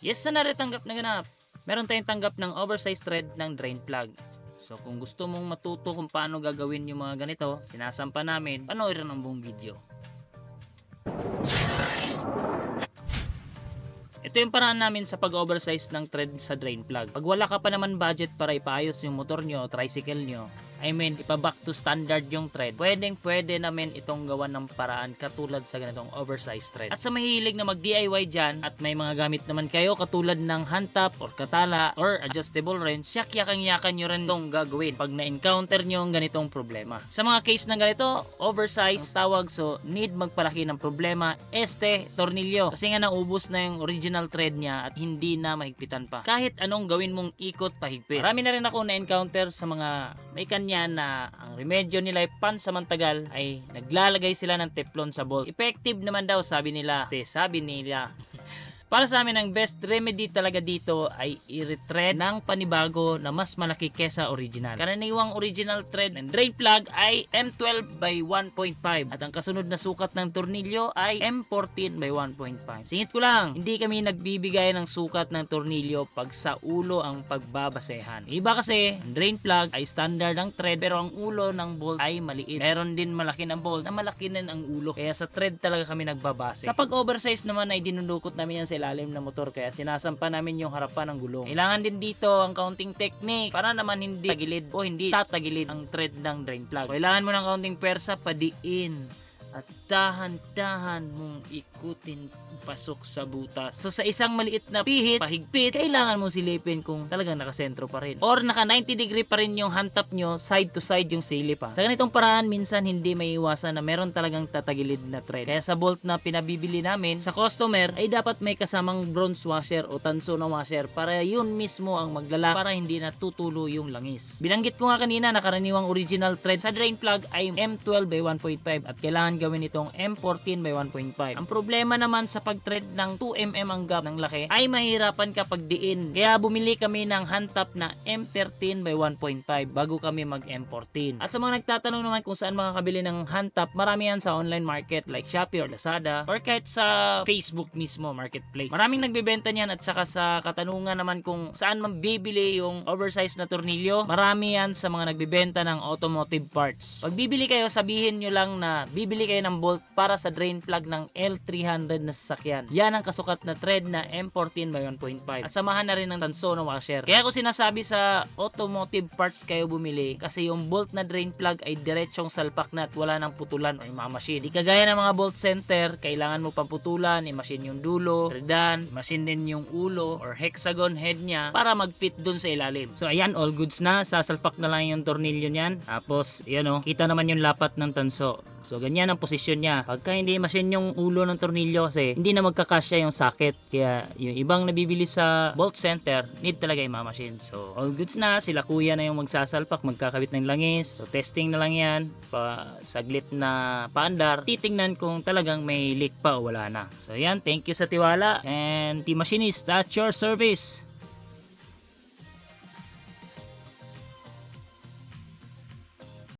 Yes, na naritanggap na ganap. Meron tayong tanggap ng oversized thread ng drain plug. So kung gusto mong matuto kung paano gagawin yung mga ganito, sinasampa namin, panoorin ang buong video. Ito yung paraan namin sa pag-oversize ng thread sa drain plug. Pag wala ka pa naman budget para ipaayos yung motor nyo o tricycle nyo, ipa-back to standard yung thread, pwede namin itong gawan ng paraan katulad sa ganitong oversized thread. At sa mahilig na mag-DIY dyan, at may mga gamit naman kayo katulad ng hand tap or katala or adjustable wrench, yakan nyo rin itong gagawin pag na-encounter nyo ang ganitong problema. Sa mga case na ganito, oversized ang tawag, so need magpalaki ng problema, tornilyo. Kasi nga naubos na yung original thread niya at hindi na mahigpitan pa. Kahit anong gawin mong ikot, pahigpit. Marami na rin ako na-encounter sa mga may kanya na ang remedyo nila ay pansamantagal ay naglalagay sila ng teflon sa bolt. Effective naman daw sabi nila. Para sa amin, ang best remedy talaga dito ay i-thread ng panibago na mas malaki kesa original. Karaniwang original thread ng drain plug ay M12 by 1.5 at ang kasunod na sukat ng tornilyo ay M14 by 1.5. Singit ko lang, hindi kami nagbibigay ng sukat ng tornilyo pag sa ulo ang pagbabasehan. Iba kasi, ang drain plug ay standard ang thread pero ang ulo ng bolt ay maliit. Meron din malaki ng bolt na malaki din ang ulo. Kaya sa thread talaga kami nagbabase. Sa pag-oversize naman ay dinudukot namin yan sa ilalim ng motor kaya sinasampa namin yung harapan ng gulong. Kailangan din dito ang counting technique para naman hindi tagilid o hindi tatagilid ang thread ng drain plug. Kailangan mo ng counting persa, padiin at dahan-dahan mong ikutin pasok sa butas. So sa isang maliit na pihit, pahigpit, kailangan mo silipin kung talagang nakasentro pa rin. Or naka 90 degree pa rin yung hand tap nyo, side to side yung silip pa. Sa ganitong paraan, minsan hindi may iwasan na meron talagang tatagilid na thread. Kaya sa bolt na pinabibili namin sa customer, ay dapat may kasamang bronze washer o tanso na washer para yun mismo ang maglala para hindi natutulo yung langis. Binanggit ko nga kanina na karaniwang original thread sa drain plug ay M12 by 1.5 at kailangan gawin itong M14 by 1.5. Ang problema naman sa pag-thread ng 2mm ang gap ng laki ay mahirapan kapag diin. Kaya bumili kami ng hand tap na M13 by 1.5 bago kami mag M14. At sa mga nagtatanong naman kung saan makakabili ng hand tap, marami yan sa online market like Shopee or Lazada or kahit sa Facebook mismo marketplace. Maraming nagbebenta niyan at saka sa katanungan naman kung saan mabibili yung oversized na tornilyo, marami yan sa mga nagbebenta ng automotive parts. Pag bibili kayo, sabihin nyo lang na bibili kayo ng bolt para sa drain plug ng L300 na sasakyan. Yan ang kasukat na thread na M14 by 1.5 at samahan na rin ng tanso na washer. Kaya ko sinasabi sa automotive parts kayo bumili kasi yung bolt na drain plug ay diretsong salpak na at wala nang putulan o machine. Di kagaya ng mga bolt center, kailangan mo pang putulan, i-machine yung dulo, threadan, machine din yung ulo or hexagon head niya para mag-fit dun sa ilalim. So ayan, all goods na, sasalpak na lang yung tornilyo niyan. Tapos, yan o, kita naman yung lapat ng tanso. So ganyan ang posisyon niya. Pagka hindi machine yung ulo ng tornilyo kasi hindi na magkakasya yung socket. Kaya yung ibang nabibili sa bolt center, need talaga yung machine. So all goods na, sila kuya na yung magsasalpak, magkakabit ng langis. So testing na lang yan, saglit na paandar. Titingnan kung talagang may leak pa o wala na. So yan, thank you sa tiwala and Team Machinist at your service.